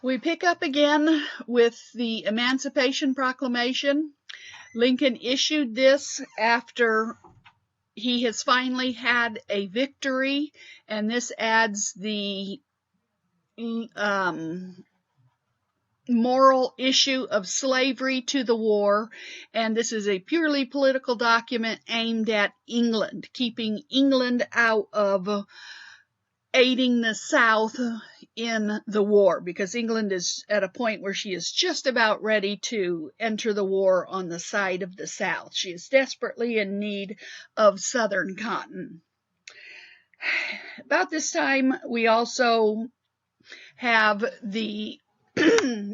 We pick up again with the Emancipation Proclamation. Lincoln issued this after he has finally had a victory, and this adds the moral issue of slavery to the war, and this is a purely political document aimed at England, keeping England out of aiding the South in the war, because England is at a point where she is just about ready to enter the war on the side of the South. She is desperately in need of Southern cotton. About this time, we also have the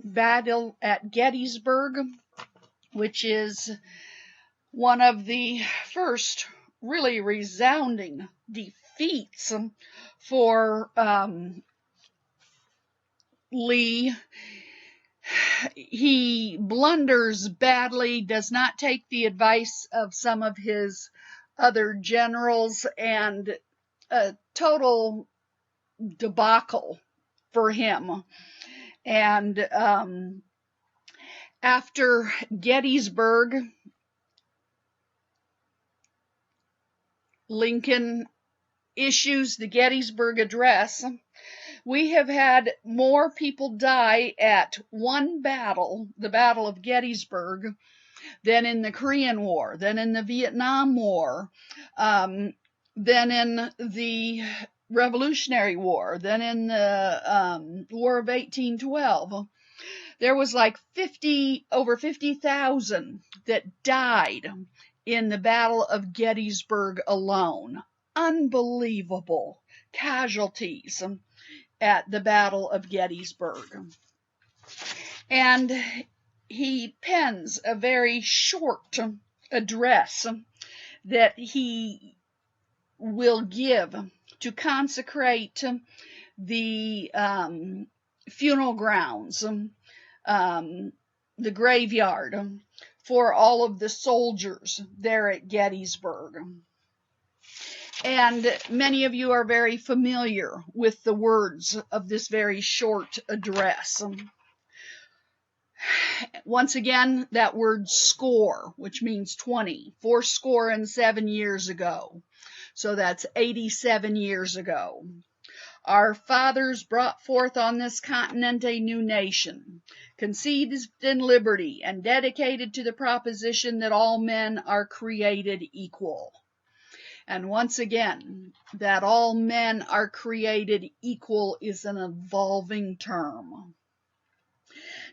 battle at Gettysburg, which is one of the first really resounding defeats for Lee. He blunders badly, does not take the advice of some of his other generals, and a total debacle for him. And after Gettysburg, Lincoln issues the Gettysburg Address. We have had more people die at one battle, the Battle of Gettysburg, than in the Korean War, than in the Vietnam War, than in the Revolutionary War, than in the War of 1812. There was like over 50,000 that died in the Battle of Gettysburg alone. Unbelievable casualties at the Battle of Gettysburg. And he pens a very short address that he will give to consecrate the funeral grounds, the graveyard for all of the soldiers there at Gettysburg. And many of you are very familiar with the words of this very short address. Once again, that word score, which means 20, fourscore and 7 years ago. So that's 87 years ago. Our fathers brought forth on this continent a new nation, conceived in liberty and dedicated to the proposition that all men are created equal. And once again, that all men are created equal is an evolving term.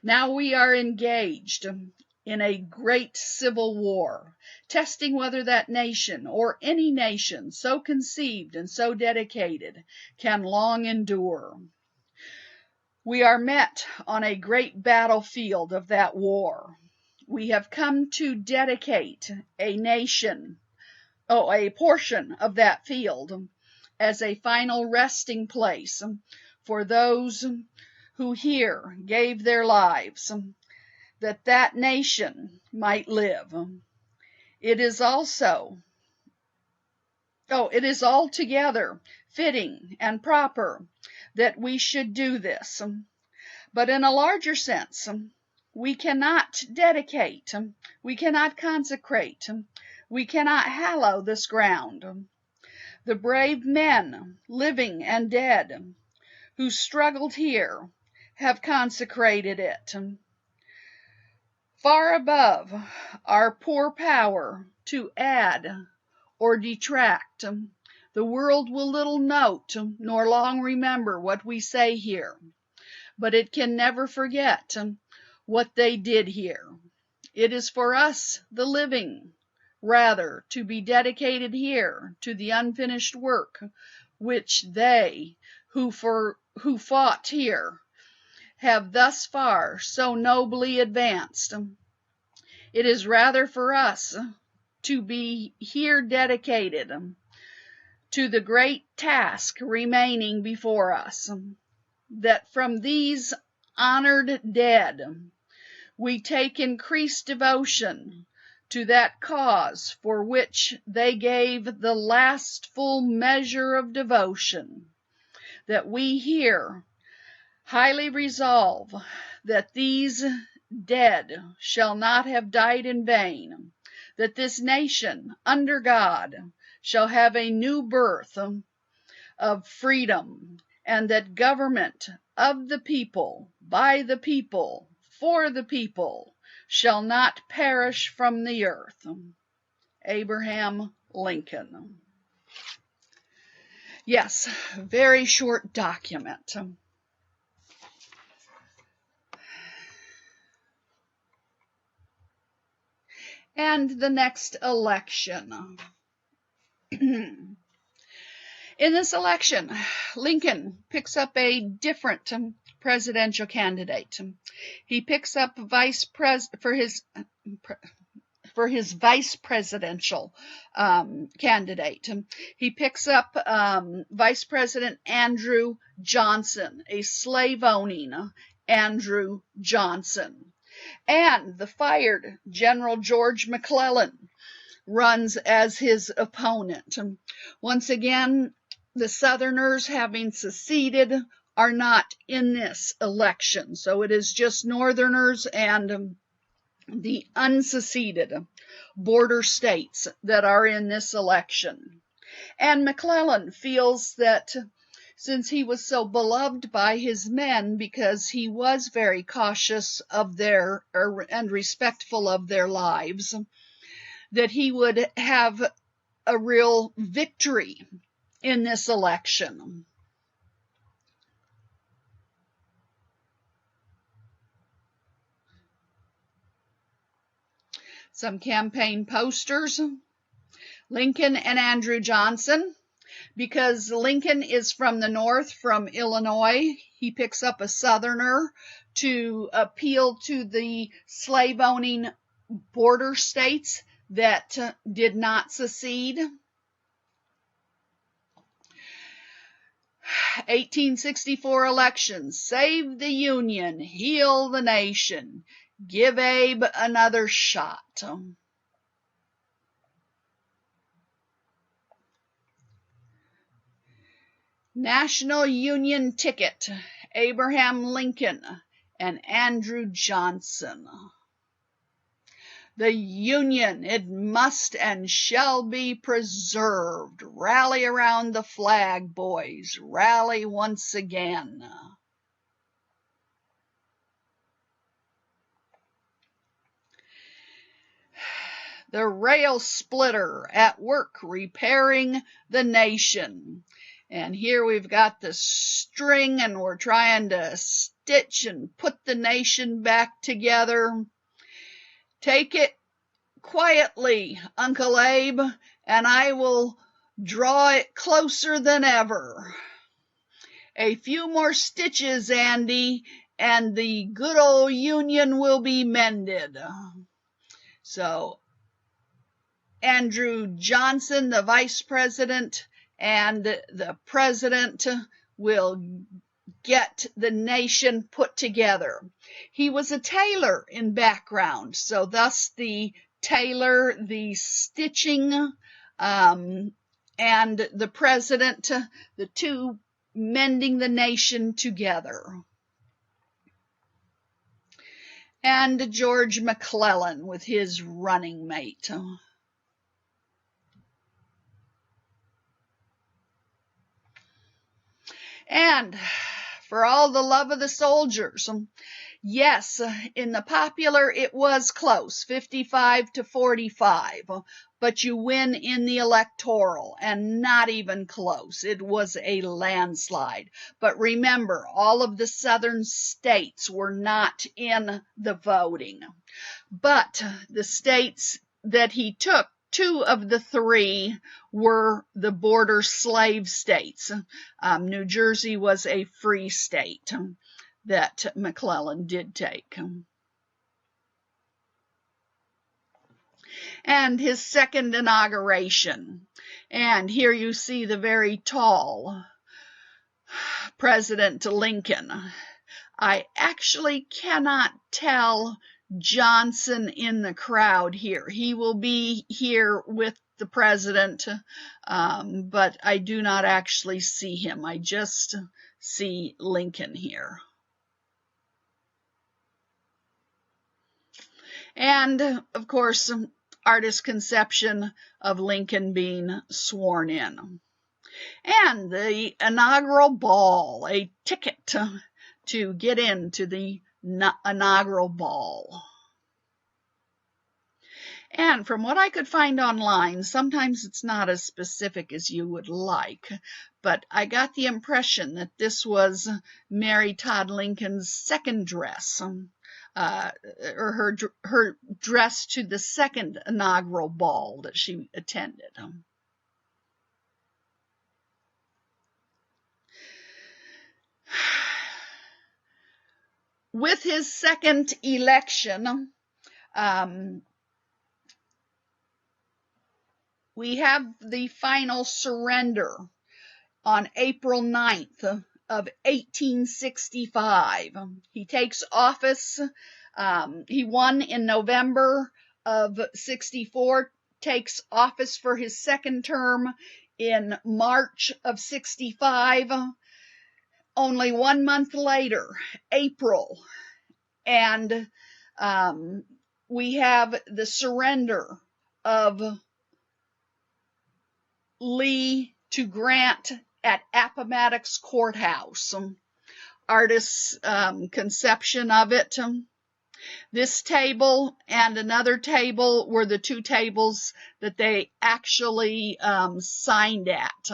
Now we are engaged in a great civil war, testing whether that nation or any nation so conceived and so dedicated can long endure. We are met on a great battlefield of that war. We have come to dedicate a portion of that field as a final resting place for those who here gave their lives, that that nation might live. It is altogether fitting and proper that we should do this. But in a larger sense, we cannot dedicate, we cannot consecrate, we cannot hallow this ground. The brave men, living and dead, who struggled here, have consecrated it. Far above our poor power to add or detract, the world will little note nor long remember what we say here, but it can never forget what they did here. It is for us, the living, rather, to be dedicated here to the unfinished work which they who fought here have thus far so nobly advanced. It is rather for us to be here dedicated to the great task remaining before us, that from these honored dead we take increased devotion to that cause for which they gave the last full measure of devotion, that we here highly resolve that these dead shall not have died in vain, that this nation, under God, shall have a new birth of freedom, and that government of the people, by the people, for the people, shall not perish from the earth. Abraham Lincoln. Yes, very short document. And the next election. In this election, Lincoln picks up a different presidential candidate. He picks up for his vice presidential candidate. He picks up Vice President Andrew Johnson, a slave-owning Andrew Johnson. And the fired General George McClellan runs as his opponent. Once again, the Southerners, having seceded, are not in this election. So it is just Northerners and the unseceded border states that are in this election. And McClellan feels that since he was so beloved by his men because he was very cautious of their and respectful of their lives, that he would have a real victory in this election. Some campaign posters. Lincoln and Andrew Johnson. Because Lincoln is from the north, from Illinois, he picks up a Southerner to appeal to the slave-owning border states that did not secede. 1864 election. Save the Union, heal the nation, give Abe another shot. National Union ticket, Abraham Lincoln and Andrew Johnson. The Union, it must and shall be preserved. Rally around the flag, boys. Rally once again. The rail splitter at work repairing the nation. And here we've got the string and we're trying to stitch and put the nation back together. Take it quietly, Uncle Abe, and I will draw it closer than ever. A few more stitches, Andy, and the good old Union will be mended. So, Andrew Johnson, the vice president, and the president will get the nation put together. He was a tailor in background, so thus the tailor, the stitching, and the president, the two mending the nation together. And George McClellan with his running mate. And for all the love of the soldiers, yes, in the popular it was close, 55 to 45, but you win in the electoral and not even close. It was a landslide. But remember, all of the southern states were not in the voting. But the states that he took, two of the three were the border slave states. New Jersey was a free state that McClellan did take. And his second inauguration. And here you see the very tall President Lincoln. I actually cannot tell Johnson in the crowd here. He will be here with the president, but I do not actually see him. I just see Lincoln here. And, of course, artist's conception of Lincoln being sworn in. And the inaugural ball, a ticket to get into the inaugural ball. And from what I could find online, sometimes it's not as specific as you would like, but I got the impression that this was Mary Todd Lincoln's second dress, or her dress to the second inaugural ball that she attended. With his second election, we have the final surrender on April 9th of 1865. He takes office. He won in November of 64, takes office for his second term in March of 65. Only 1 month later, April, and we have the surrender of Lee to Grant at Appomattox Courthouse. Artist's conception of it. This table and another table were the two tables that they actually signed at.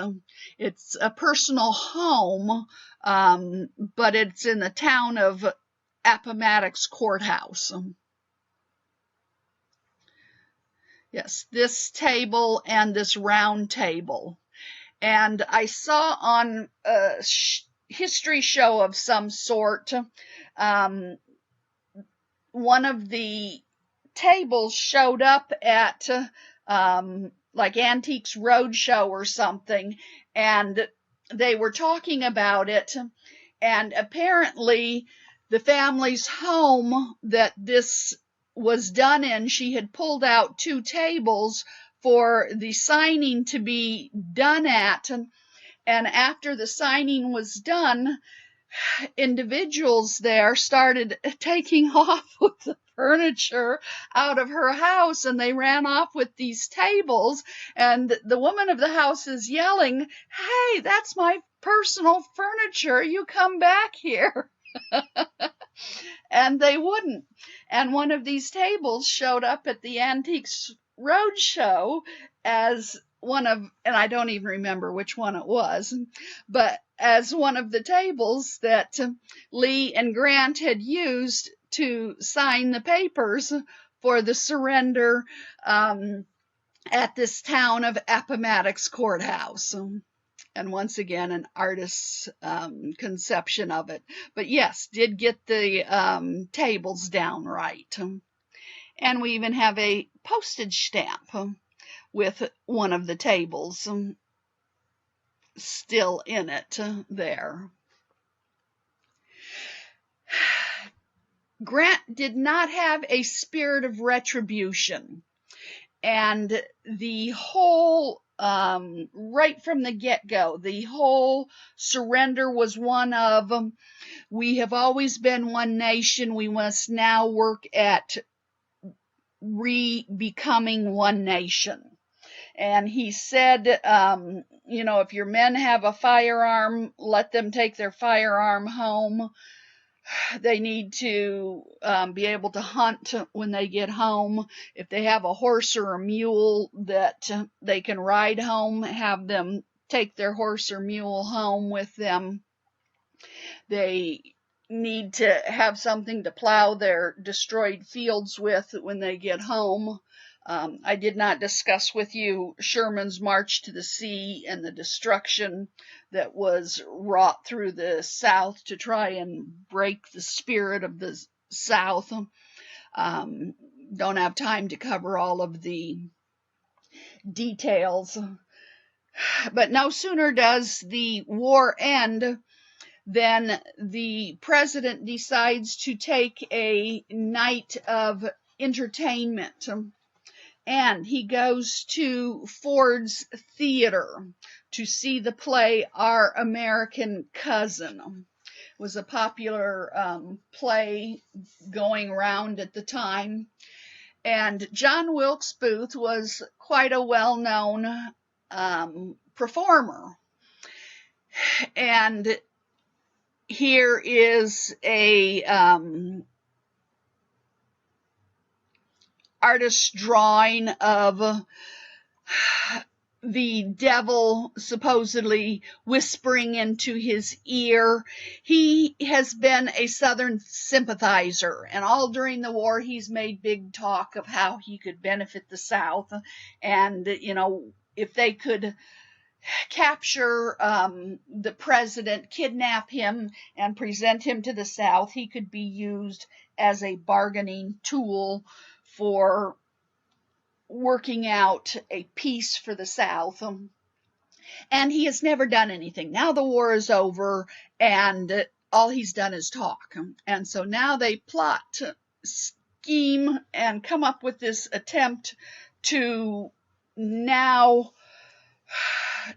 It's a personal home, but it's in the town of Appomattox Courthouse. Yes, this table and this round table. And I saw on a history show of some sort, one of the tables showed up at like Antiques Roadshow or something, and they were talking about it, and apparently the family's home that this was done in, she had pulled out two tables for the signing to be done at, and after the signing was done, individuals there started taking off with the furniture out of her house, and they ran off with these tables, and the woman of the house is yelling, "Hey, that's my personal furniture, you come back here." And they wouldn't. And one of these tables showed up at the Antiques Roadshow as one of, and I don't even remember which one it was, but as one of the tables that Lee and Grant had used to sign the papers for the surrender at this town of Appomattox Courthouse. And once again, an artist's conception of it. But yes, did get the tables down right. And we even have a postage stamp with one of the tables still in it there. Grant did not have a spirit of retribution. And the whole, right from the get-go, the whole surrender was one of, we have always been one nation, we must now work at becoming one nation. And he said, if your men have a firearm, let them take their firearm home. They need to be able to hunt when they get home. If they have a horse or a mule that they can ride home, have them take their horse or mule home with them. They need to have something to plow their destroyed fields with when they get home. I did not discuss with you Sherman's march to the sea and the destruction that was wrought through the South to try and break the spirit of the South. Don't have time to cover all of the details. But no sooner does the war end than the president decides to take a night of entertainment. And he goes to Ford's Theater to see the play Our American Cousin. It was a popular play going around at the time. And John Wilkes Booth was quite a well-known performer. And here is a artist's drawing of the devil supposedly whispering into his ear. He has been a Southern sympathizer, and all during the war he's made big talk of how he could benefit the South, and if they could capture the president, kidnap him, and present him to the South, he could be used as a bargaining tool for working out a peace for the South. And he has never done anything. Now the war is over, and all he's done is talk. And so now they plot, scheme, and come up with this attempt to now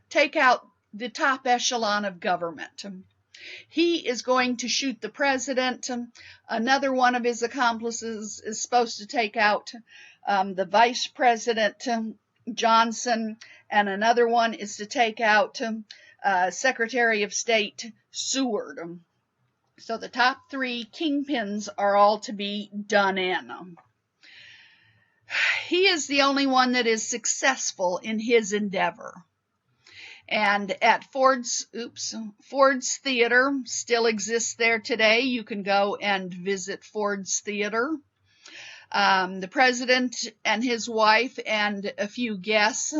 take out the top echelon of government. He is going to shoot the president. Another one of his accomplices is supposed to take out the vice president, Johnson, and another one is to take out Secretary of State Seward. So the top three kingpins are all to be done in. He is the only one that is successful in his endeavor. And at Ford's Theater, still exists there today. You can go and visit Ford's Theater. The president and his wife and a few guests,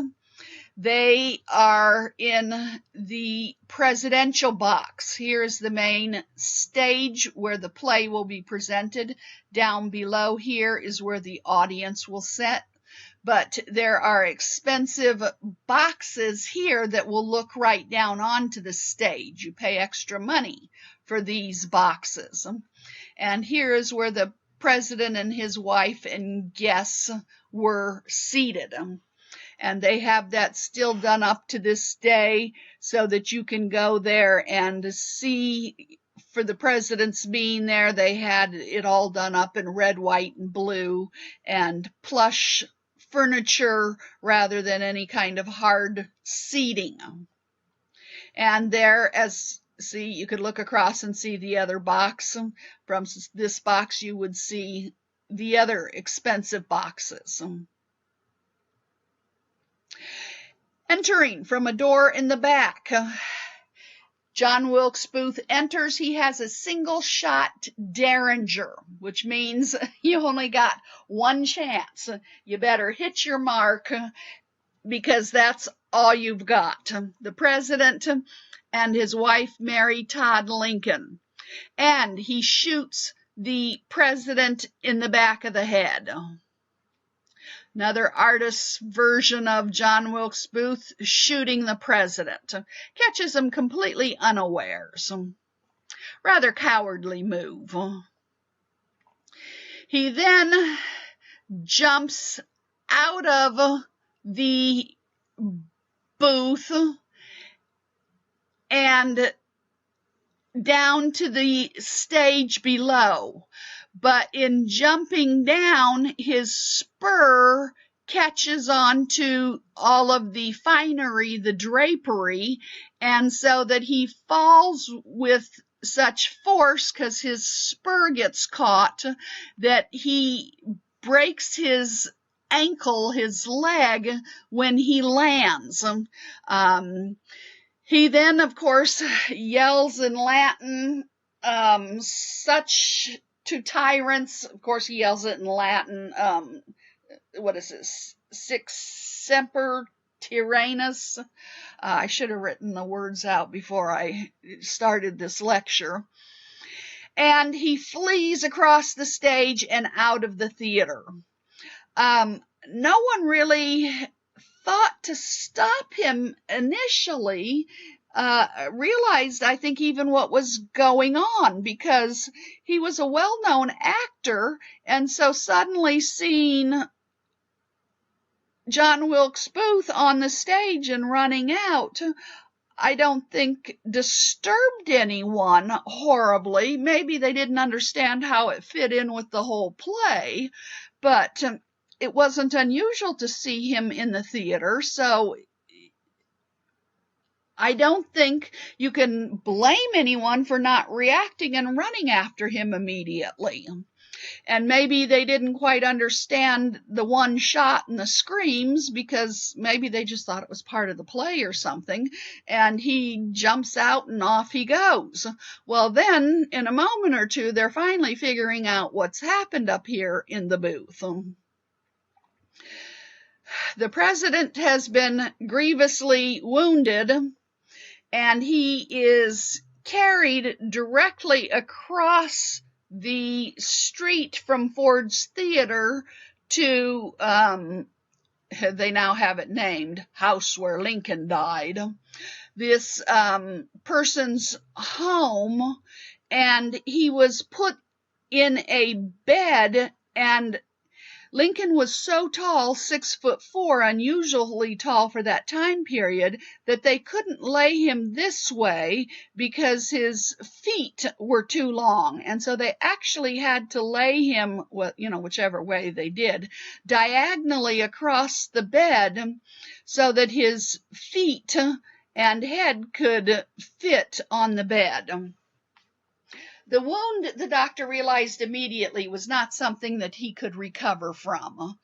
they are in the presidential box. Here's the main stage where the play will be presented. Down below here is where the audience will sit. But there are expensive boxes here that will look right down onto the stage. You pay extra money for these boxes. And here is where the president and his wife and guests were seated. And they have that still done up to this day so that you can go there and see. For the president's being there, they had it all done up in red, white, and blue, and plush furniture rather than any kind of hard seating. And there, you could look across and see the other box. From this box, you would see the other expensive boxes. Entering from a door in the back, John Wilkes Booth enters. He has a single-shot derringer, which means you only got one chance. You better hit your mark because that's all you've got. The president and his wife, Mary Todd Lincoln. And he shoots the president in the back of the head. Another artist's version of John Wilkes Booth shooting the president. Catches him completely unawares. Rather cowardly move. He then jumps out of the booth and down to the stage below. But in jumping down, his spur catches onto all of the finery, the drapery, and so that he falls with such force because his spur gets caught that he breaks his ankle, his leg, when he lands. He then, of course, yells in Latin, such to tyrants. Of course, he yells it in Latin. What is this? Sic semper tyrannis. I should have written the words out before I started this lecture. And he flees across the stage and out of the theater. No one really thought to stop him initially. Realized, I think, even what was going on, because he was a well-known actor, and so suddenly seeing John Wilkes Booth on the stage and running out, I don't think disturbed anyone horribly. Maybe they didn't understand how it fit in with the whole play, but it wasn't unusual to see him in the theater, so I don't think you can blame anyone for not reacting and running after him immediately. And maybe they didn't quite understand the one shot and the screams, because maybe they just thought it was part of the play or something, and he jumps out and off he goes. Well, then in a moment or two, they're finally figuring out what's happened up here in the booth. The president has been grievously wounded, and he is carried directly across the street from Ford's Theater to, they now have it named, House Where Lincoln Died, this person's home, and he was put in a bed, and Lincoln was so tall, 6'4", unusually tall for that time period, that they couldn't lay him this way because his feet were too long. And so they actually had to lay him, well, whichever way they did, diagonally across the bed so that his feet and head could fit on the bed. The wound, the doctor realized immediately, was not something that he could recover from,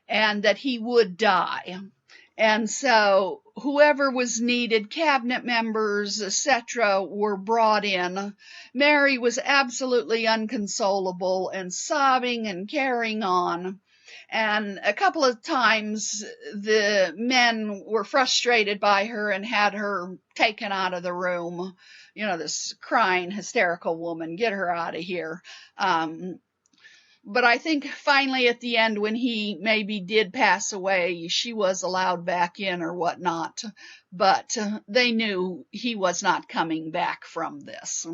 and that he would die. And so whoever was needed, cabinet members, etc., were brought in. Mary was absolutely inconsolable and sobbing and carrying on. And a couple of times the men were frustrated by her and had her taken out of the room. This crying, hysterical woman, get her out of here. But I think finally at the end, when he maybe did pass away, she was allowed back in or whatnot. But they knew he was not coming back from this.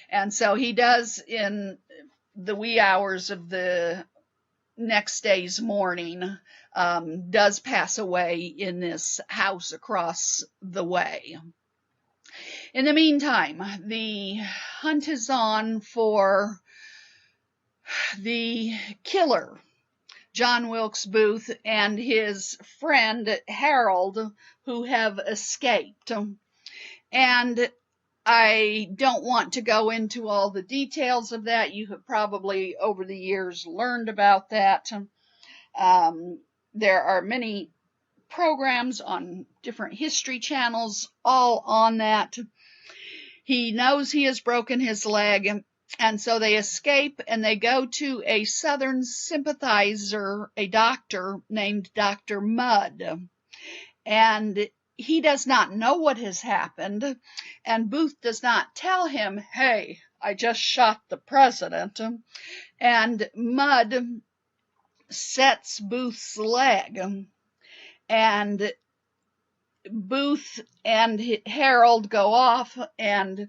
And so he does, in the wee hours of the next day's morning, does pass away in this house across the way. In the meantime, the hunt is on for the killer, John Wilkes Booth, and his friend Harold, who have escaped. And I don't want to go into all the details of that. You have probably over the years learned about that. There are many programs on different history channels all on that. He knows he has broken his leg, and so they escape, and they go to a Southern sympathizer, a doctor named Dr. Mudd. And he does not know what has happened, and Booth does not tell him, hey, I just shot the president. And Mudd sets Booth's leg, and Booth and Harold go off, and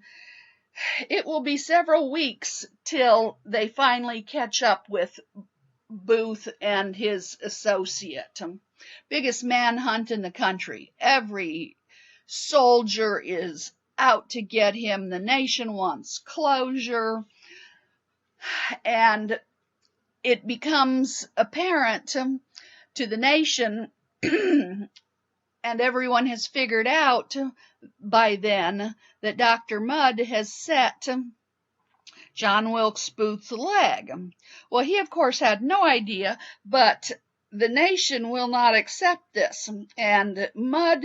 it will be several weeks till they finally catch up with Booth and his associate. Biggest manhunt in the country. Every soldier is out to get him. The nation wants closure, and it becomes apparent to the nation and everyone has figured out by then that Dr. Mudd has set John Wilkes Booth's leg. Well, he of course had no idea, but the nation will not accept this, and Mudd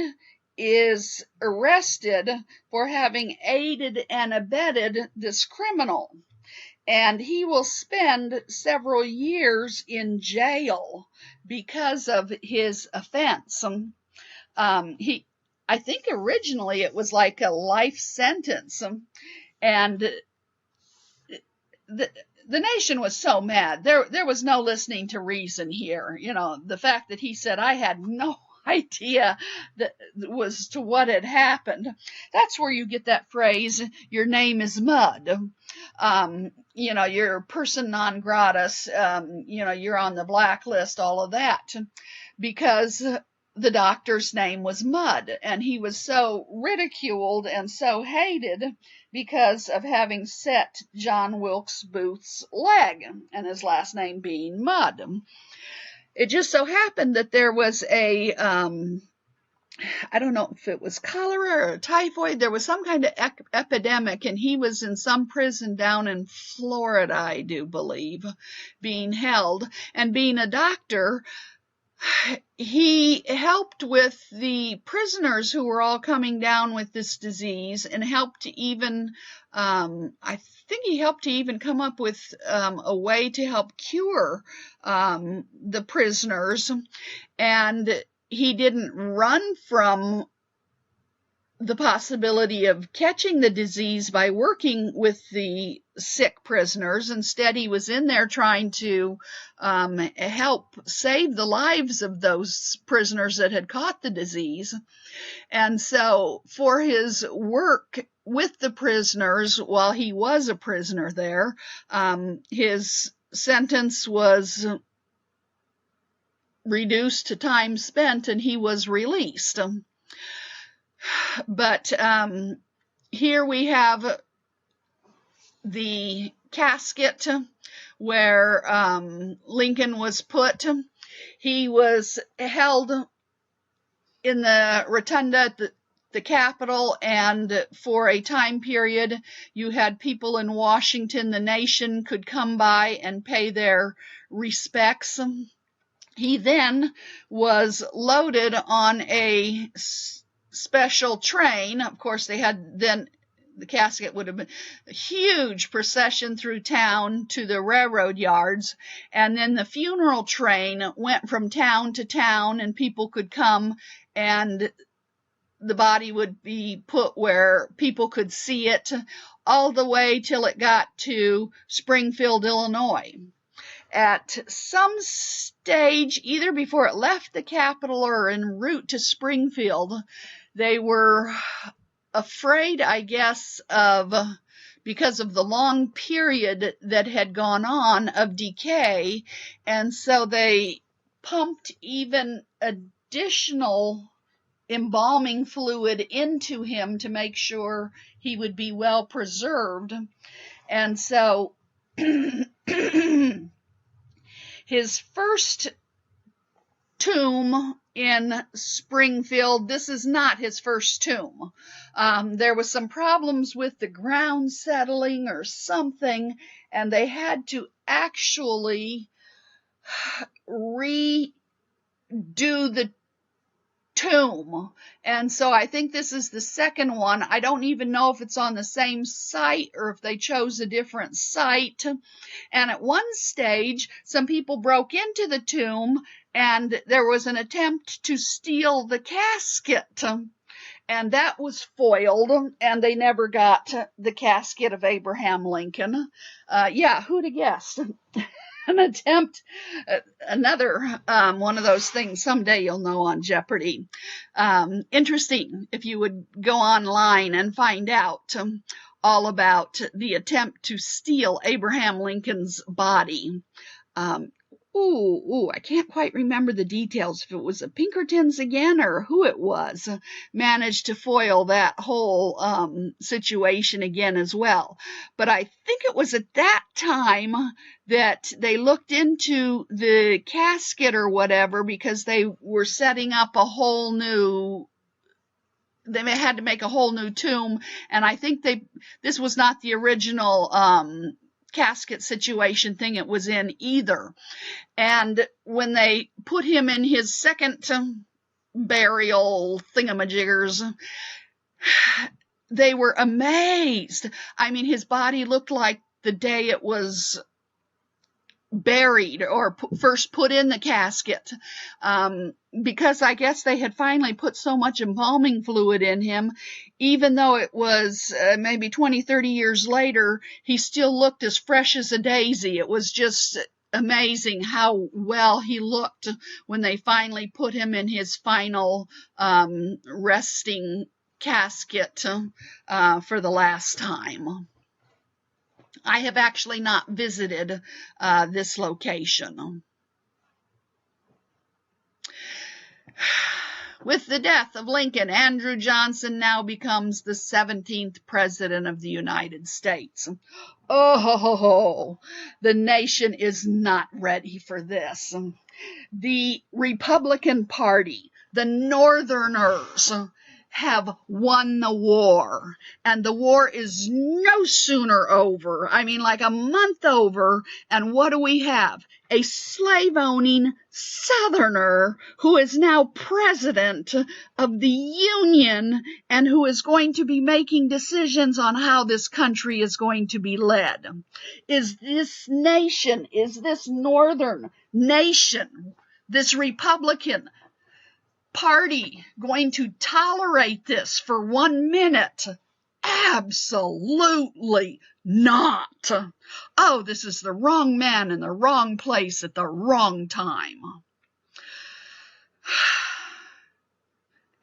is arrested for having aided and abetted this criminal, and he will spend several years in jail because of his offense. I think originally it was like a life sentence, and the nation was so mad. There was no listening to reason here. The fact that he said, I had no idea that was to what had happened. That's where you get that phrase, your name is Mudd. You're person non gratis, you're on the blacklist, all of that, because the doctor's name was Mudd, and he was so ridiculed and so hated because of having set John Wilkes Booth's leg, and his last name being Mudd. it just so happened that there was a I don't know if it was cholera or typhoid. There was some kind of epidemic, and he was in some prison down in Florida, I do believe, being held. And being a doctor, he helped with the prisoners who were all coming down with this disease, and helped to even, I think he helped to even come up with a way to help cure the prisoners. And he didn't run from the possibility of catching the disease by working with the sick prisoners. Instead, he was in there trying to help save the lives of those prisoners that had caught the disease. And so for his work with the prisoners while he was a prisoner there, his sentence was reduced to time spent and he was released. But here we have the casket where Lincoln was put. He was held in the rotunda at the Capitol, and for a time period you had people in Washington, the nation, could come by and pay their respects. He then was loaded on a special train. Of course, they had then, the casket would have been a huge procession through town to the railroad yards, and then the funeral train went from town to town, and people could come, and the body would be put where people could see it, all the way till it got to Springfield, Illinois. At some stage, either before it left the Capitol or en route to Springfield, they were afraid, I guess, because of the long period that had gone on of decay, and so they pumped even additional embalming fluid into him to make sure he would be well preserved. And so his first tomb in Springfield, this is not his first tomb. There was some problems with the ground settling or something, and they had to actually redo the tomb. And so I think this is the second one. I don't even know if it's on the same site or if they chose a different site. And at one stage, some people broke into the tomb, and there was an attempt to steal the casket. And that was foiled, and they never got the casket of Abraham Lincoln. Yeah, who'd have guessed? An attempt, another one of those things someday you'll know on Jeopardy. Interesting if you would go online and find out all about the attempt to steal Abraham Lincoln's body. I can't quite remember the details, if it was the Pinkertons again or who it was, managed to foil that whole situation again as well. But I think it was at that time that they looked into the casket or whatever, because they were setting up a whole new, they had to make a whole new tomb, and I think this was not the original casket situation thing it was in either. And when they put him in his second burial thingamajiggers, they were amazed. I mean, his body looked like the day it was buried or first put in the casket, because I guess they had finally put so much embalming fluid in him, even though it was maybe 20, 30 years later, he still looked as fresh as a daisy. It was just amazing how well he looked when they finally put him in his final resting casket for the last time. I have actually not visited this location. With the death of Lincoln, Andrew Johnson now becomes the 17th President of the United States. Oh, the nation is not ready for this. The Republican Party, the Northerners, have won the war, and the war is no sooner over, like a month over, and what do we have? A slave-owning Southerner who is now president of the Union and who is going to be making decisions on how this country is going to be led. Is this nation, is this Northern nation, this Republican Party going to tolerate this for 1 minute? Absolutely not. Oh, this is the wrong man in the wrong place at the wrong time.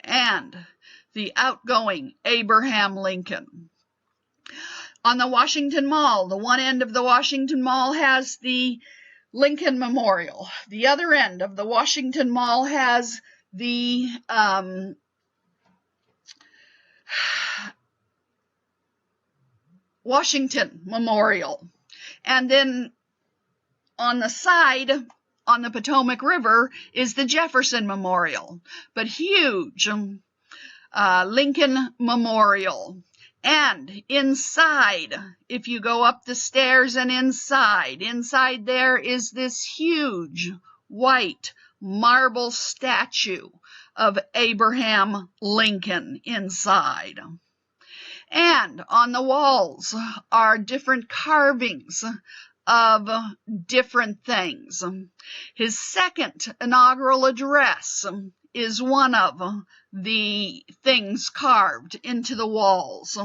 And the outgoing Abraham Lincoln. On the Washington Mall, the one end of the Washington Mall has the Lincoln Memorial. The other end of the Washington Mall has the Washington Memorial. And then on the side, on the Potomac River, is the Jefferson Memorial, but huge Lincoln Memorial. And inside, if you go up the stairs and inside there is this huge white marble statue of Abraham Lincoln inside. And on the walls are different carvings of different things. His second inaugural address is one of the things carved into the walls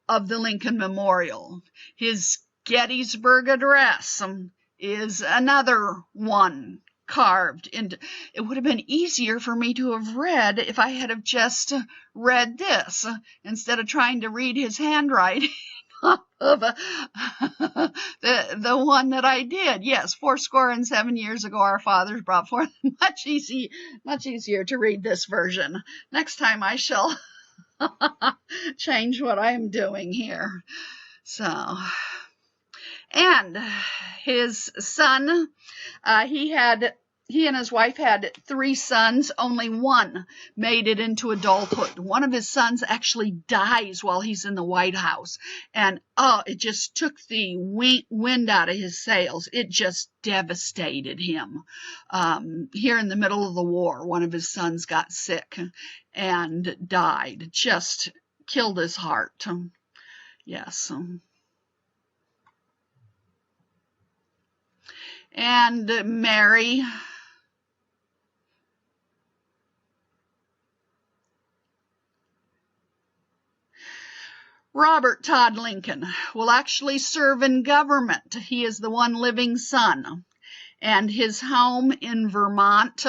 of the Lincoln Memorial. His Gettysburg Address is another one carved into. It would have been easier for me to have read if I had have just read this instead of trying to read his handwriting of the one that I did. Yes, 7 years ago our fathers brought forth. Much easier to read this version. Next time I shall change what I'm doing here. So, and his son, he and his wife had 3 sons. Only one made it into adulthood. One of his sons actually dies while he's in the White House. And it just took the wind out of his sails. It just devastated him. Here in the middle of the war, one of his sons got sick and died. Just killed his heart. Yes. And Mary, Robert Todd Lincoln will actually serve in government. He is the one living son, and his home in Vermont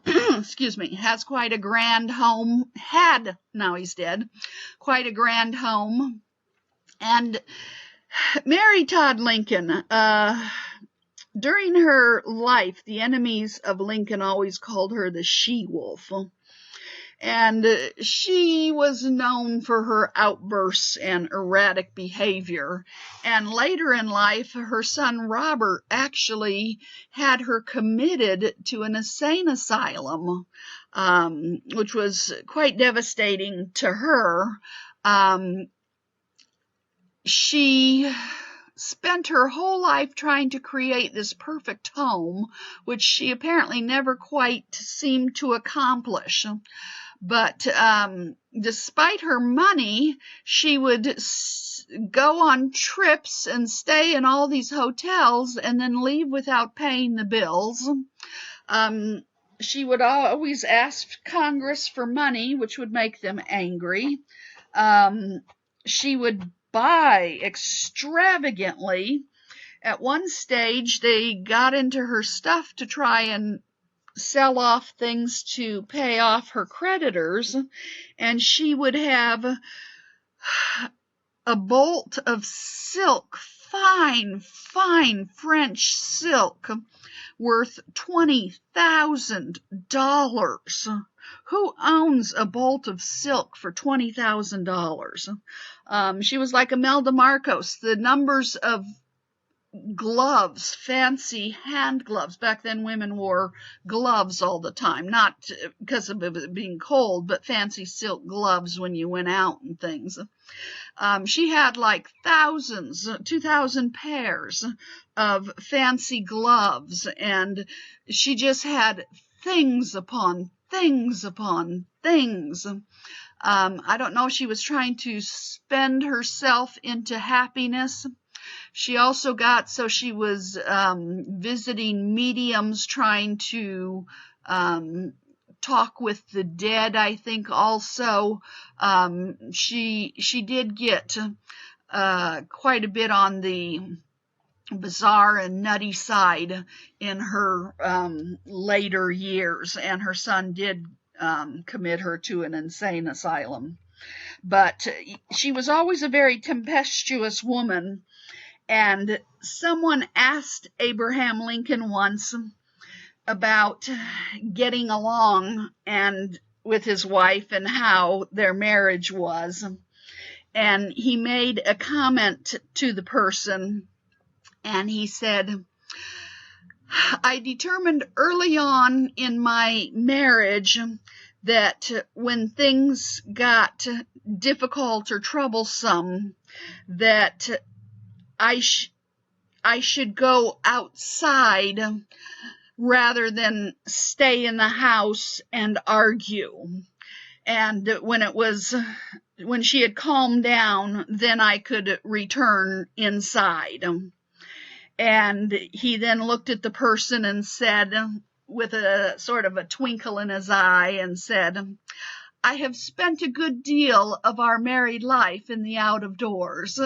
excuse me, has quite a grand home, now he's dead, quite a grand home. And Mary Todd Lincoln, during her life, the enemies of Lincoln always called her the she-wolf. And she was known for her outbursts and erratic behavior. And later in life, her son Robert actually had her committed to an insane asylum, which was quite devastating to her. She spent her whole life trying to create this perfect home, which she apparently never quite seemed to accomplish. But despite her money, she would go on trips and stay in all these hotels and then leave without paying the bills. She would always ask Congress for money, which would make them angry. She would buy extravagantly. At one stage, they got into her stuff to try and sell off things to pay off her creditors, and she would have a bolt of silk fine, fine French silk worth $20,000. Who owns a bolt of silk for $20,000? She was like Imelda Marcos. The numbers of gloves, fancy hand gloves. Back then women wore gloves all the time, not because of it being cold, but fancy silk gloves when you went out and things. She had like 2,000 pairs of fancy gloves, and she just had things upon things upon things. I don't know if she was trying to spend herself into happiness. She also got, so she was visiting mediums, trying to talk with the dead, I think also. She did get quite a bit on the bizarre and nutty side in her later years, and her son did commit her to an insane asylum. But she was always a very tempestuous woman, and someone asked Abraham Lincoln once about getting along and with his wife and how their marriage was, and he made a comment to the person, and he said, I determined early on in my marriage that when things got difficult or troublesome, that I should go outside rather than stay in the house and argue. And when she had calmed down, then I could return inside. And he then looked at the person and said, with a sort of a twinkle in his eye, and said, I have spent a good deal of our married life in the out of doors.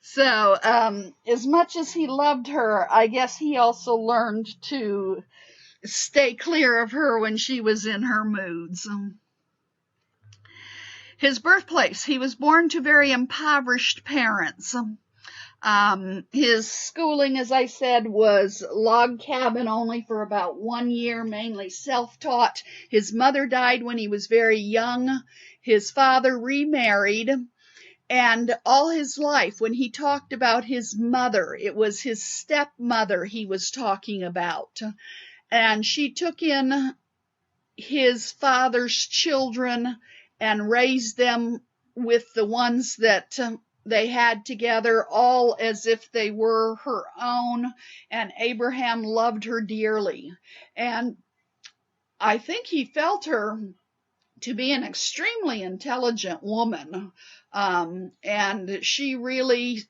So, as much as he loved her, I guess he also learned to stay clear of her when she was in her moods. His birthplace, he was born to very impoverished parents. His schooling, as I said, was log cabin only for about 1 year, mainly self-taught. His mother died when he was very young. His father remarried, and all his life, when he talked about his mother, it was his stepmother he was talking about. And she took in his father's children and raised them with the ones that they had together, all as if they were her own, and Abraham loved her dearly. And I think he felt her to be an extremely intelligent woman, and she really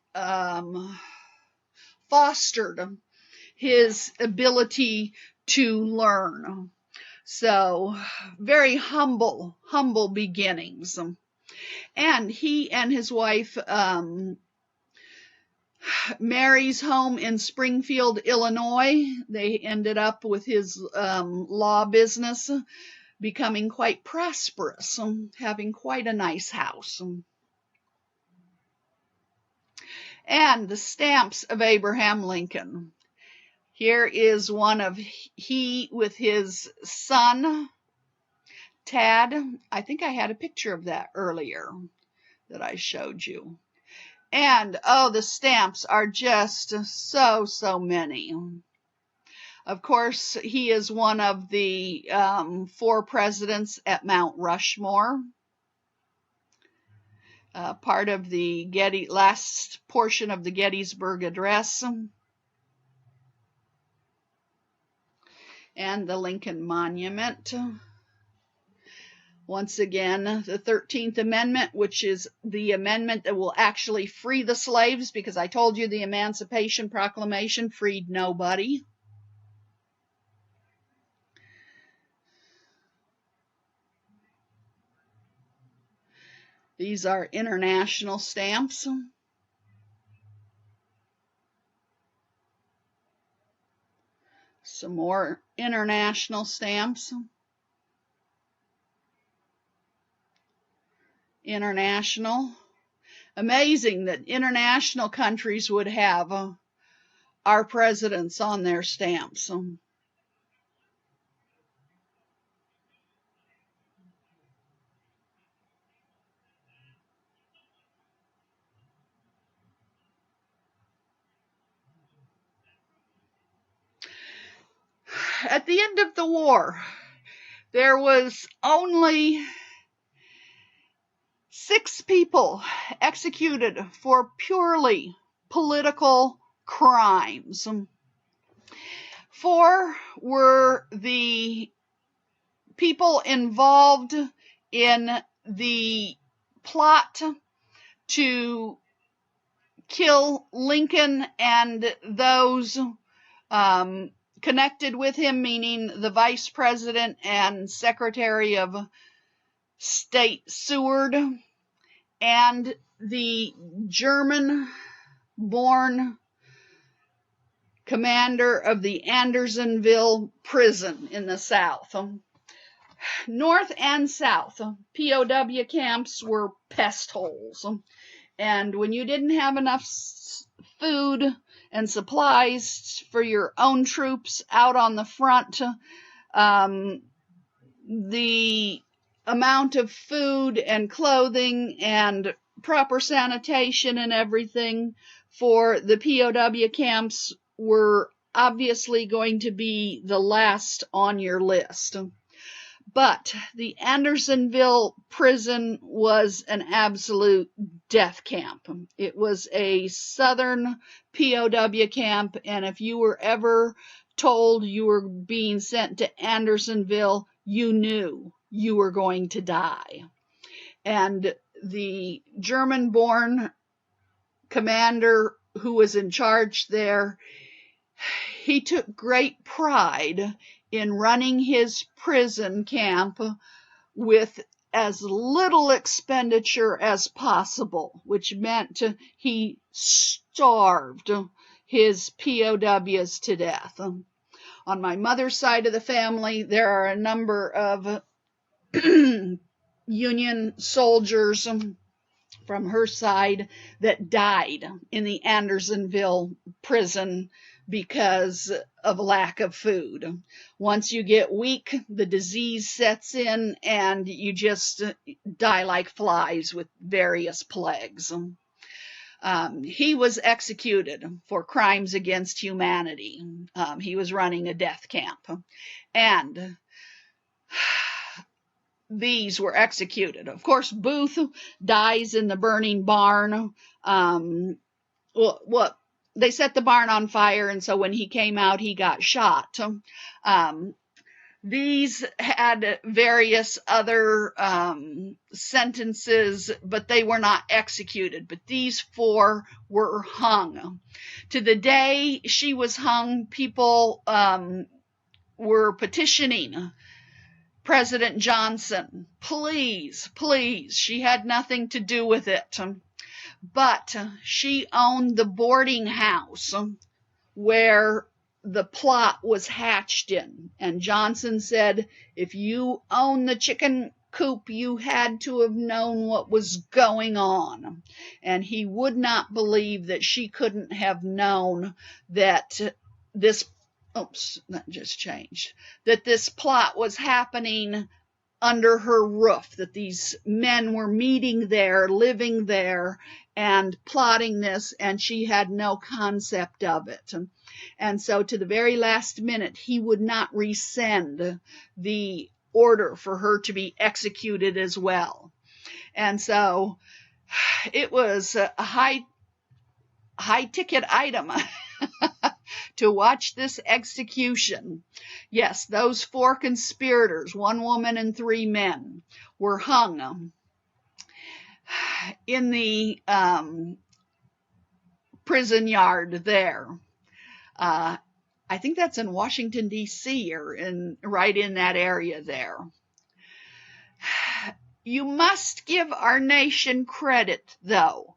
fostered his ability to learn. So, very humble beginnings. And he and his wife Mary's home in Springfield, Illinois. They ended up with his law business becoming quite prosperous, having quite a nice house. And the stamps of Abraham Lincoln. Here is one of he with his son, Tad. I think I had a picture of that earlier that I showed you. And, oh, the stamps are just so many. Of course, he is one of the 4 presidents at Mount Rushmore. Part of the last portion of the Gettysburg Address. And the Lincoln Monument. Once again, the 13th Amendment, which is the amendment that will actually free the slaves, because I told you the Emancipation Proclamation freed nobody. These are international stamps. Some more international stamps. International. amazing that international countries would have our presidents on their stamps. At the end of the war, there was only 6 people executed for purely political crimes. 4 were the people involved in the plot to kill Lincoln and those connected with him, meaning the Vice President and Secretary of State Seward, and the German-born commander of the Andersonville prison in the South. North and South, POW camps were pest holes. And when you didn't have enough food and supplies for your own troops out on the front, the amount of food and clothing and proper sanitation and everything for the POW camps were obviously going to be the last on your list. But the Andersonville prison was an absolute death camp. It was a Southern POW camp, and if you were ever told you were being sent to Andersonville, you knew you were going to die. And the German-born commander who was in charge there, he took great pride in running his prison camp with as little expenditure as possible, which meant he starved his POWs to death. On my mother's side of the family, there are a number of Union soldiers from her side that died in the Andersonville prison because of lack of food. Once you get weak, the disease sets in and you just die like flies with various plagues. He was executed for crimes against humanity. He was running a death camp. And these were executed. Of course, Booth dies in the burning barn. They set the barn on fire, and so when he came out, he got shot. These had various other sentences, but they were not executed. But these 4 were hung. To the day she was hung, people were petitioning President Johnson, please, she had nothing to do with it. But she owned the boarding house where the plot was hatched in. And Johnson said, if you own the chicken coop, you had to have known what was going on. And he would not believe that she couldn't have known that this that this plot was happening under her roof, that these men were meeting there, living there, and plotting this, and she had no concept of it. And so to the very last minute, he would not rescind the order for her to be executed as well. And so it was a high ticket item to watch this execution. Yes, those 4 conspirators, 1 woman and 3 men, were hung in the prison yard there. I think that's in Washington, D.C., or right in that area there. You must give our nation credit, though.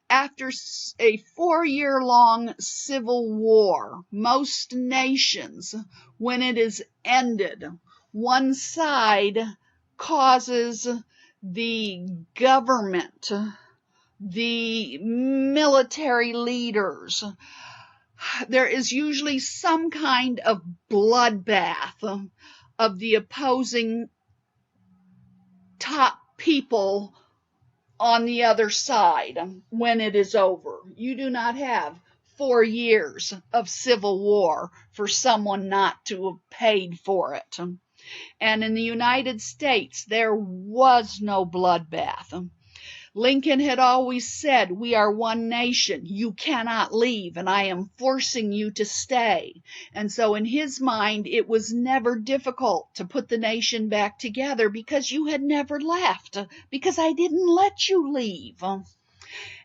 After a 4-year-long civil war, most nations, when it is ended, one side causes the government, the military leaders, there is usually some kind of bloodbath of the opposing top people on the other side when it is over. You do not have 4 years of civil war for someone not to have paid for it. And in the United States, there was no bloodbath. Lincoln had always said, "We are one nation. You cannot leave, and I am forcing you to stay." And so in his mind, it was never difficult to put the nation back together because you had never left, because I didn't let you leave.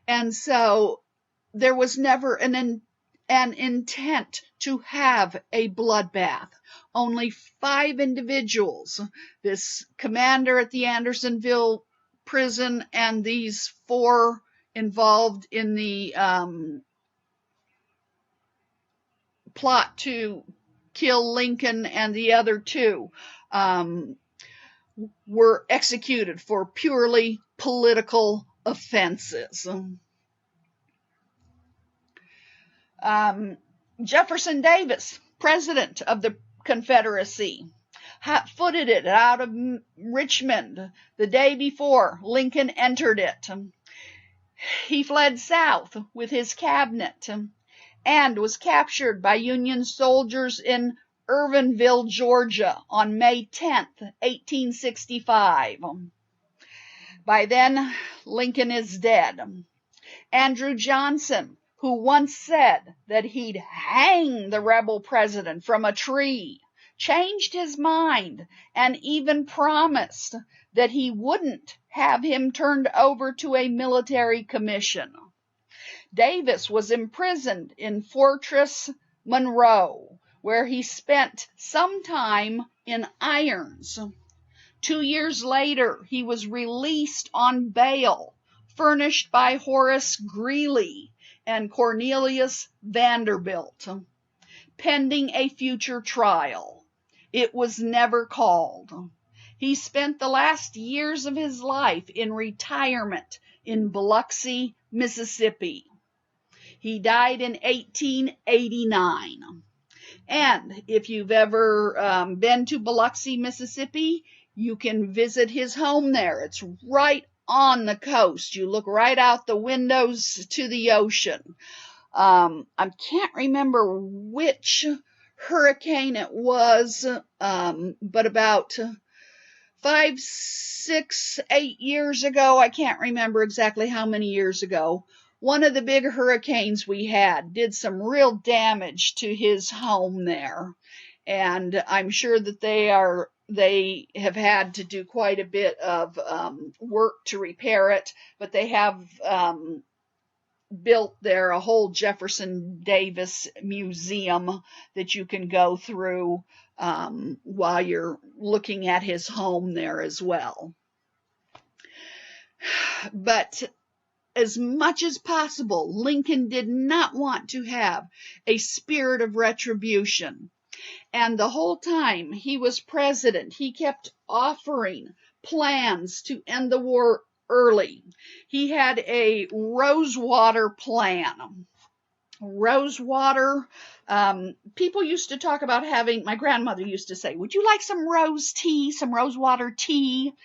And so there was never an intent to have a bloodbath. Only 5 individuals, this commander at the Andersonville prison and these 4 involved in the plot to kill Lincoln, and the other 2 were executed for purely political offenses. Jefferson Davis, president of the Confederacy, hot-footed it out of Richmond the day before Lincoln entered it. He fled south with his cabinet and was captured by Union soldiers in Irvinville, Georgia on May 10th, 1865. By then, Lincoln is dead. Andrew Johnson, who once said that he'd hang the rebel president from a tree, changed his mind and even promised that he wouldn't have him turned over to a military commission. Davis was imprisoned in Fortress Monroe, where he spent some time in irons. 2 years later, he was released on bail, furnished by Horace Greeley and Cornelius Vanderbilt, pending a future trial. It was never called. He spent the last years of his life in retirement in Biloxi, Mississippi. He died in 1889. And if you've ever been to Biloxi, Mississippi, you can visit his home there. It's right on the coast. You look right out the windows to the ocean. I can't remember which hurricane it was, but about 5, 6, 8 years ago, I can't remember exactly how many years ago, one of the big hurricanes we had did some real damage to his home there. And I'm sure that they have had to do quite a bit of work to repair it, but they have built there a whole Jefferson Davis museum that you can go through while you're looking at his home there as well. But as much as possible, Lincoln did not want to have a spirit of retribution. And the whole time he was president, he kept offering plans to end the war early. He had a Rosewater plan. Rosewater, people used to talk about having, my grandmother used to say, "Would you like some rose tea, some Rosewater tea?"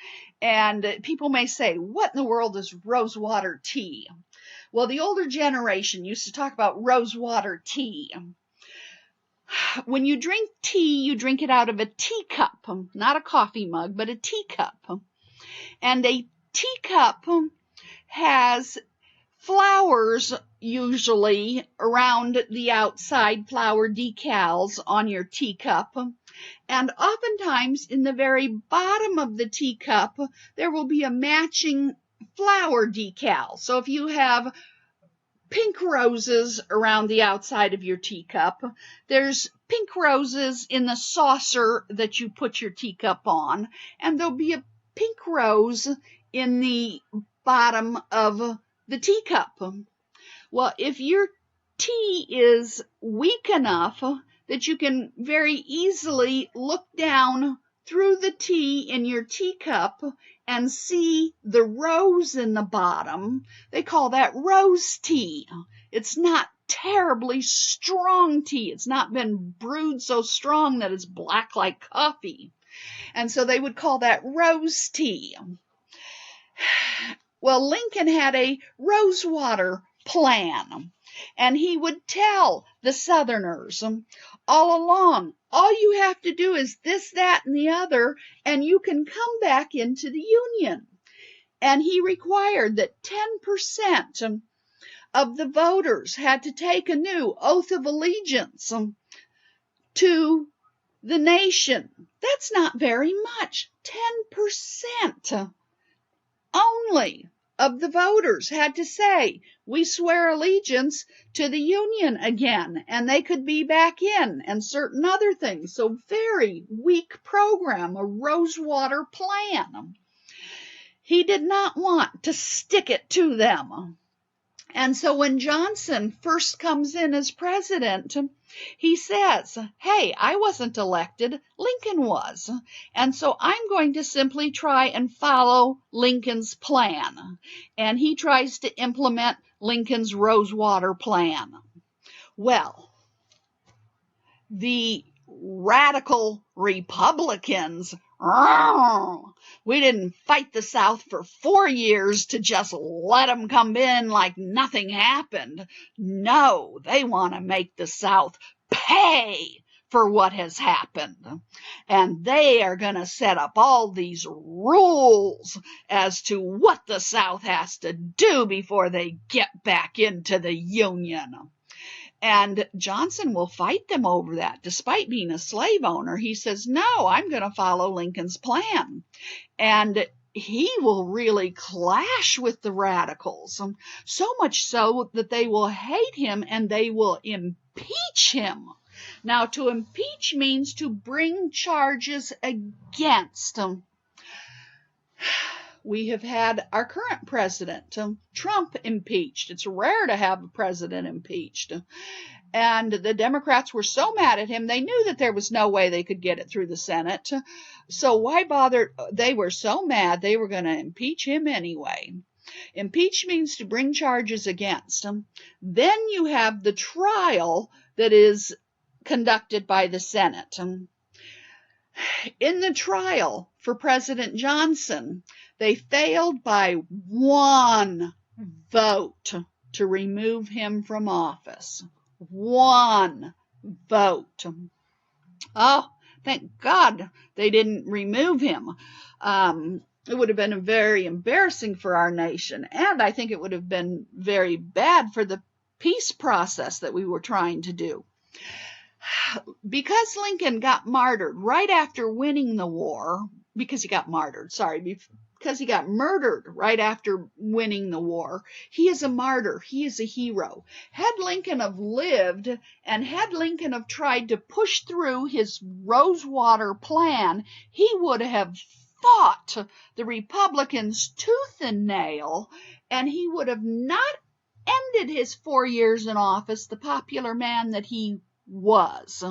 And people may say, "What in the world is Rosewater tea?" Well, the older generation used to talk about Rosewater tea. When you drink tea, you drink it out of a teacup, not a coffee mug, but a teacup. And a teacup has flowers usually around the outside, flower decals on your teacup. And oftentimes in the very bottom of the teacup, there will be a matching flower decal. So if you have pink roses around the outside of your teacup, there's pink roses in the saucer that you put your teacup on, and there'll be a pink rose in the bottom of the teacup. Well, if your tea is weak enough that you can very easily look down through the tea in your teacup and see the rose in the bottom, they call that rose tea. It's not terribly strong tea. It's not been brewed so strong that it's black like coffee. And so they would call that rose tea. Well, Lincoln had a Rosewater plan, and he would tell the Southerners all along, all you have to do is this, that, and the other, and you can come back into the Union. And he required that 10% of the voters had to take a new oath of allegiance to the nation. That's not very much. 10% only of the voters had to say, we swear allegiance to the Union again, and they could be back in, and certain other things. So very weak program, a Rosewater plan. He did not want to stick it to them. And so when Johnson first comes in as president, he says, hey, I wasn't elected, Lincoln was. And so I'm going to simply try and follow Lincoln's plan. And he tries to implement Lincoln's Rosewater plan. Well, the radical Republicans, we didn't fight the South for 4 years to just let them come in like nothing happened. No, they want to make the South pay for what has happened. And they are going to set up all these rules as to what the South has to do before they get back into the Union. And Johnson will fight them over that. Despite being a slave owner, he says, no, I'm going to follow Lincoln's plan. And he will really clash with the radicals, so much so that they will hate him and they will impeach him. Now, to impeach means to bring charges against him. We have had our current president, Trump, impeached. It's rare to have a president impeached. And the Democrats were so mad at him, they knew that there was no way they could get it through the Senate. So why bother? They were so mad they were going to impeach him anyway. Impeach means to bring charges against him. Then you have the trial that is conducted by the Senate. In the trial for President Johnson, they failed by 1 vote to remove him from office. 1 vote. Oh, thank God they didn't remove him. It would have been very embarrassing for our nation, and I think it would have been very bad for the peace process that we were trying to do. Because Lincoln got martyred right after winning the war, because he got murdered right after winning the war, he is a martyr, he is a hero. Had Lincoln have lived, and had Lincoln have tried to push through his Rosewater plan, he would have fought the Republicans tooth and nail, and he would have not ended his 4 years in office the popular man that he was.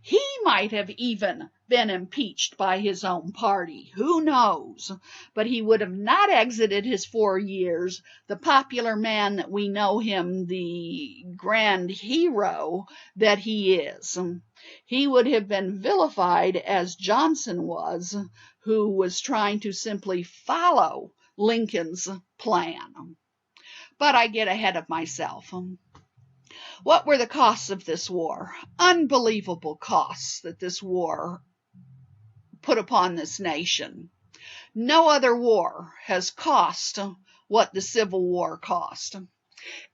He might have even been impeached by his own party. Who knows? But he would have not exited his 4 years the popular man that we know him, the grand hero that he is. He would have been vilified as Johnson was, who was trying to simply follow Lincoln's plan. But I get ahead of myself. What were the costs of this war? Unbelievable costs that this war put upon this nation. No other war has cost what the Civil War cost.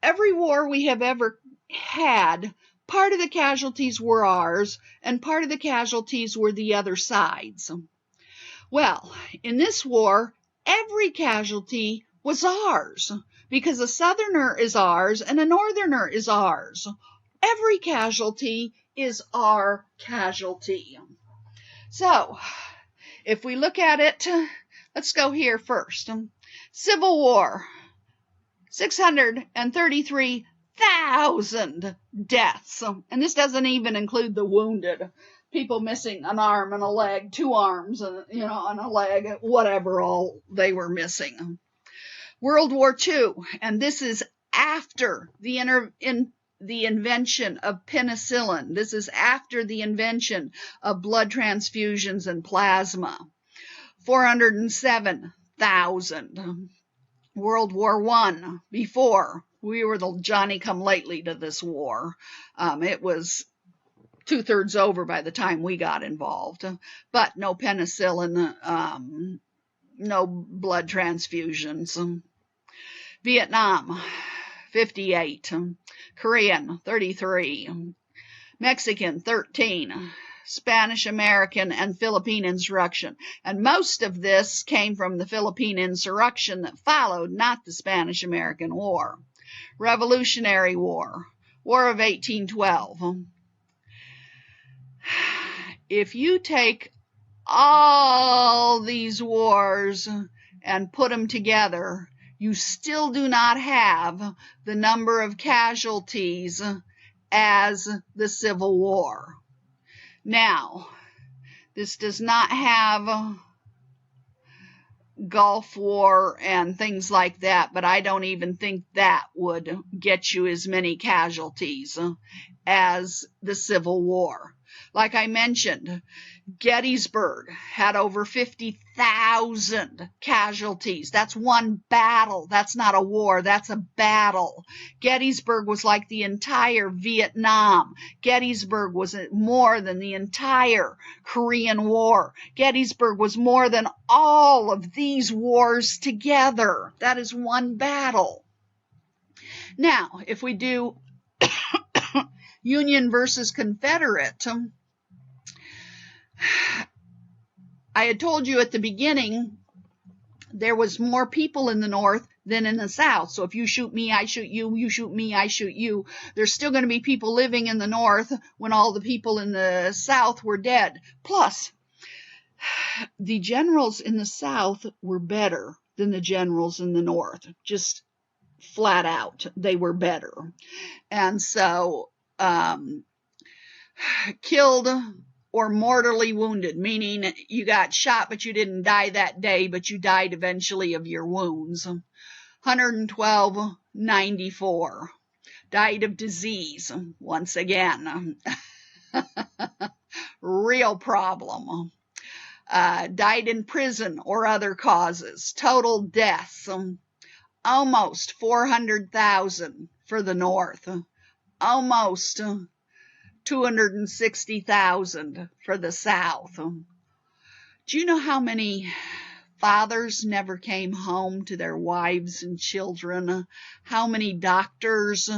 Every war we have ever had, part of the casualties were ours, and part of the casualties were the other side's. Well, in this war, every casualty was ours, because a Southerner is ours and a Northerner is ours. Every casualty is our casualty. So, if we look at it, let's go here first. Civil War, 633,000 deaths. And this doesn't even include the wounded. people missing an arm and a leg, 2 arms and and a leg, whatever all they were missing. World War II, and this is after the invention of penicillin. This is after the invention of blood transfusions and plasma. 407,000. World War I, before, we were the Johnny-come-lately to this war. It was 2/3 over by the time we got involved, but no penicillin, no blood transfusions. Vietnam, 58. Korean, 33. Mexican, 13. Spanish American and Philippine insurrection. And most of this came from the Philippine insurrection that followed, not the Spanish American War. Revolutionary War, War of 1812. If you take all these wars and put them together, you still do not have the number of casualties as the Civil War. Now, this does not have Gulf War and things like that, but I don't even think that would get you as many casualties as the Civil War. Like I mentioned, Gettysburg had over 50,000 casualties. That's one battle. That's not a war. That's a battle. Gettysburg was like the entire Vietnam. Gettysburg was more than the entire Korean War. Gettysburg was more than all of these wars together. That is one battle. Now, if we do Union versus Confederate, I had told you at the beginning there was more people in the North than in the South. So if you shoot me, I shoot you, you shoot me, I shoot you. There's still going to be people living in the North when all the people in the South were dead. Plus, the generals in the South were better than the generals in the North. Just flat out, they were better. And so, killed or mortally wounded, meaning you got shot but you didn't die that day, but you died eventually of your wounds. 112,94. Died of disease, once again. Real problem. Died in prison or other causes. Total deaths, almost 400,000 for the North. Almost 260,000 for the South. Do you know how many fathers never came home to their wives and children? How many doctors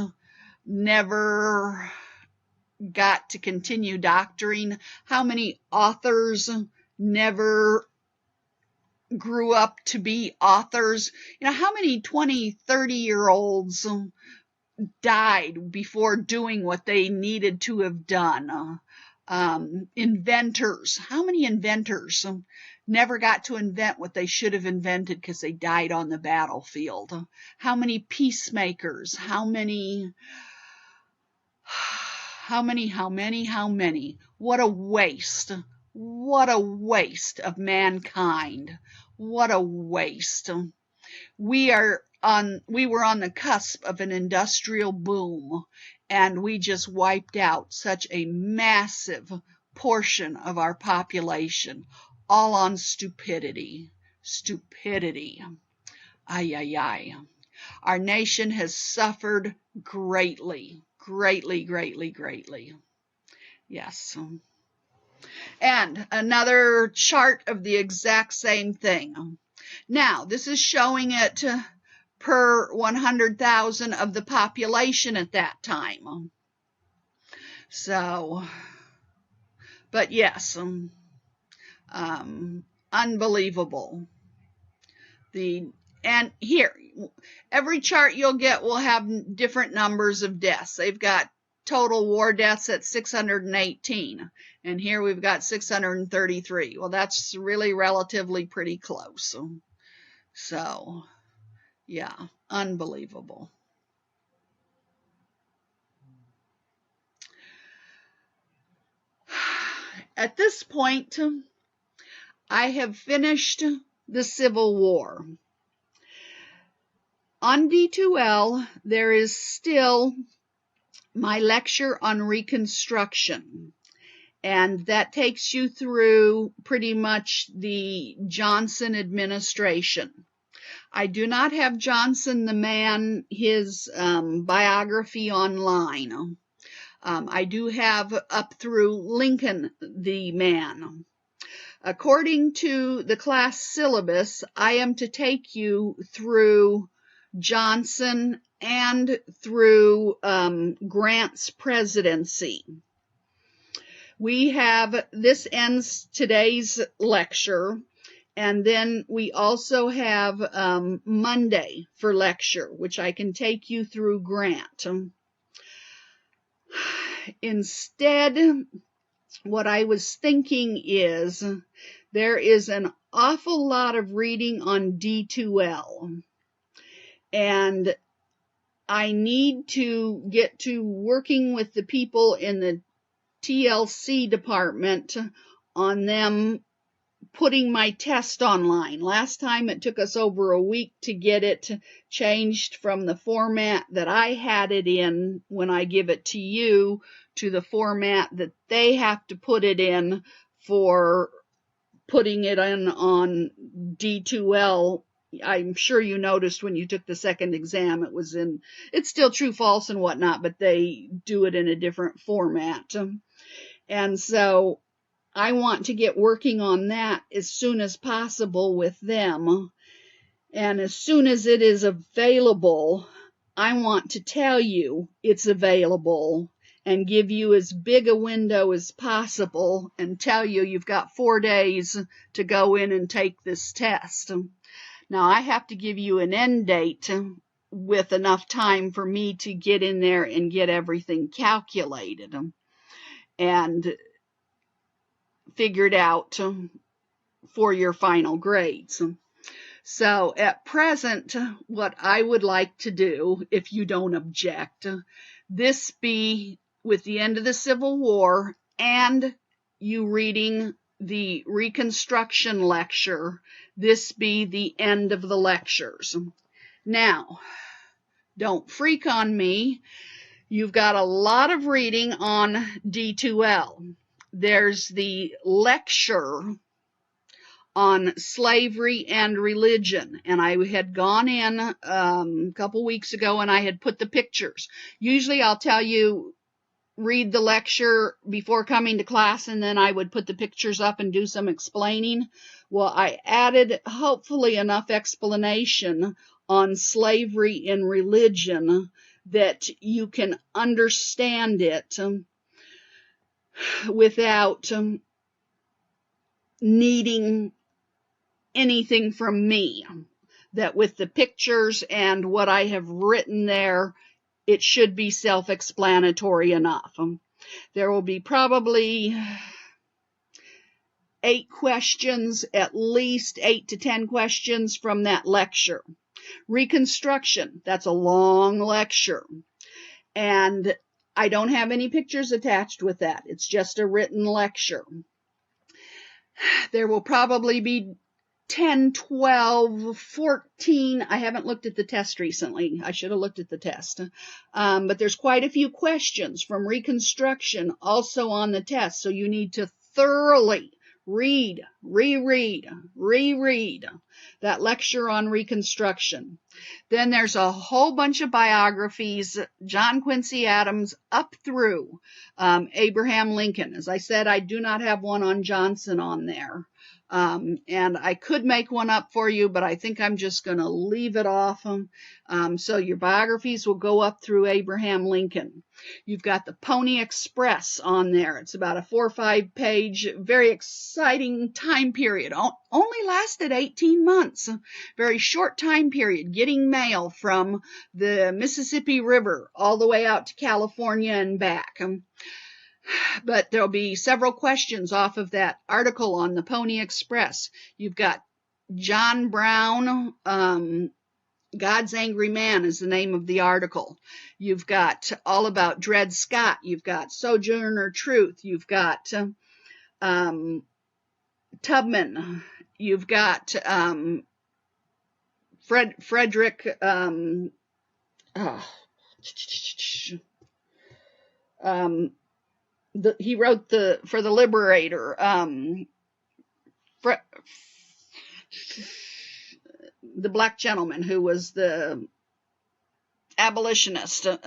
never got to continue doctoring? How many authors never grew up to be authors? How many 20, 30-year-olds died before doing what they needed to have done? Inventors. How many inventors never got to invent what they should have invented because they died on the battlefield? How many peacemakers? How many? What a waste. What a waste of mankind. What a waste. We were on the cusp of an industrial boom, and we just wiped out such a massive portion of our population, all on stupidity. Stupidity. Ay, ay, ay. Our nation has suffered greatly, greatly, greatly, greatly. Yes. And another chart of the exact same thing. Now, this is showing it per 100,000 of the population at that time. So, but yes, unbelievable. And here, every chart you'll get will have different numbers of deaths. They've got total war deaths at 618, and here we've got 633. Well, that's really relatively pretty close. So, yeah, unbelievable. At this point, I have finished the Civil War. On D2L, there is still my lecture on Reconstruction, and that takes you through pretty much the Johnson administration. I do not have Johnson the man, his biography online. I do have up through Lincoln the man. According to the class syllabus, I am to take you through Johnson and through Grant's presidency. This ends today's lecture, and then we also have Monday for lecture, which I can take you through Grant. Instead, what I was thinking is there is an awful lot of reading on D2L, and I need to get to working with the people in the TLC department on them putting my test online. Last time it took us over a week to get it changed from the format that I had it in when I give it to you to the format that they have to put it in for putting it in on D2L. I'm sure you noticed when you took the second exam, it's still true, false, and whatnot, but they do it in a different format. And so I want to get working on that as soon as possible with them. And as soon as it is available, I want to tell you it's available and give you as big a window as possible and tell you you've got 4 days to go in and take this test. Now, I have to give you an end date with enough time for me to get in there and get everything calculated and figured out for your final grades. So at present, what I would like to do, if you don't object, this be with the end of the Civil War and you reading the Reconstruction lecture, this be the end of the lectures. Now, don't freak on me. You've got a lot of reading on D2L. There's the lecture on slavery and religion, and I had gone in a couple weeks ago and I had put the pictures. Usually I'll tell you read the lecture before coming to class, and then I would put the pictures up and do some explaining. Well, I added hopefully enough explanation on slavery and religion that you can understand it without needing anything from me. That with the pictures and what I have written there, it should be self-explanatory enough. There will be probably 8 questions, at least 8 to 10 questions from that lecture. Reconstruction, that's a long lecture. And I don't have any pictures attached with that. It's just a written lecture. There will probably be 10, 12, 14. I haven't looked at the test recently. I should have looked at the test. But there's quite a few questions from Reconstruction also on the test. So you need to thoroughly read, reread that lecture on Reconstruction. Then there's a whole bunch of biographies, John Quincy Adams up through Abraham Lincoln. As I said, I do not have one on Johnson on there. And I could make one up for you, but I think I'm just going to leave it off. So your biographies will go up through Abraham Lincoln. You've got the Pony Express on there. It's about a 4 or 5 page, very exciting time period. Only lasted 18 months. Very short time period, getting mail from the Mississippi River all the way out to California and back. But there'll be several questions off of that article on the Pony Express. You've got John Brown, God's Angry Man is the name of the article. You've got all about Dred Scott. You've got Sojourner Truth. You've got Tubman. You've got Frederick. He wrote for the Liberator. The black gentleman who was the abolitionist. As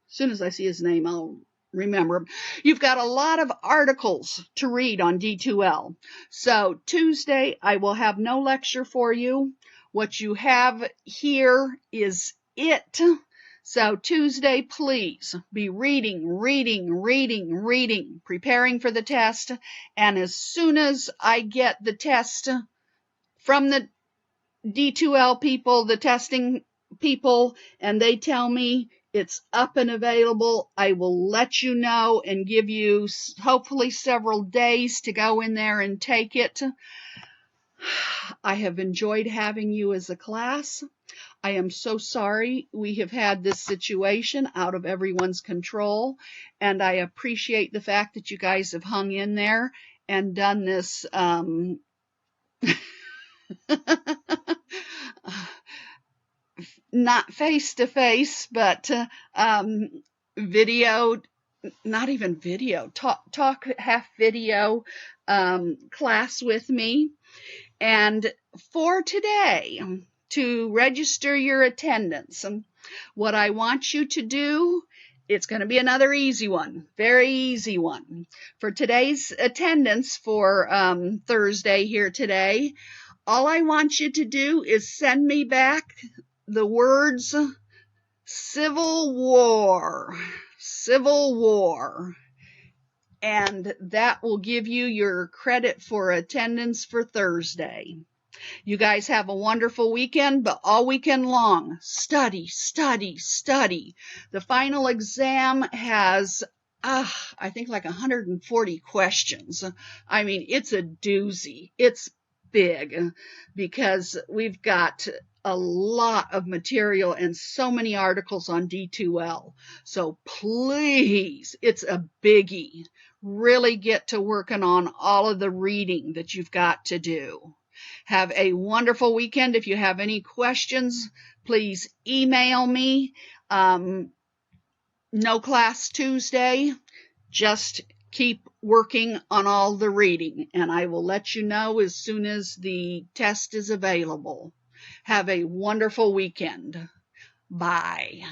soon as I see his name, I'll remember him. You've got a lot of articles to read on D2L. So Tuesday, I will have no lecture for you. What you have here is it. So Tuesday, please be reading, preparing for the test. And as soon as I get the test from the D2L people, the testing people, and they tell me it's up and available, I will let you know and give you hopefully several days to go in there and take it. I have enjoyed having you as a class. I am so sorry we have had this situation out of everyone's control, and I appreciate the fact that you guys have hung in there and done this not face-to-face, but video, not even video, talk half video class with me. And for today, to register your attendance, what I want you to do, it's going to be another easy one, very easy one. For today's attendance for Thursday here today, all I want you to do is send me back the words Civil War, and that will give you your credit for attendance for Thursday. You guys have a wonderful weekend, but all weekend long, study. The final exam has, I think like 140 questions. I mean, it's a doozy. It's big because we've got a lot of material and so many articles on D2L. So please, it's a biggie. Really get to working on all of the reading that you've got to do. Have a wonderful weekend. If you have any questions, please email me. No class Tuesday. Just keep working on all the reading, and I will let you know as soon as the test is available. Have a wonderful weekend. Bye.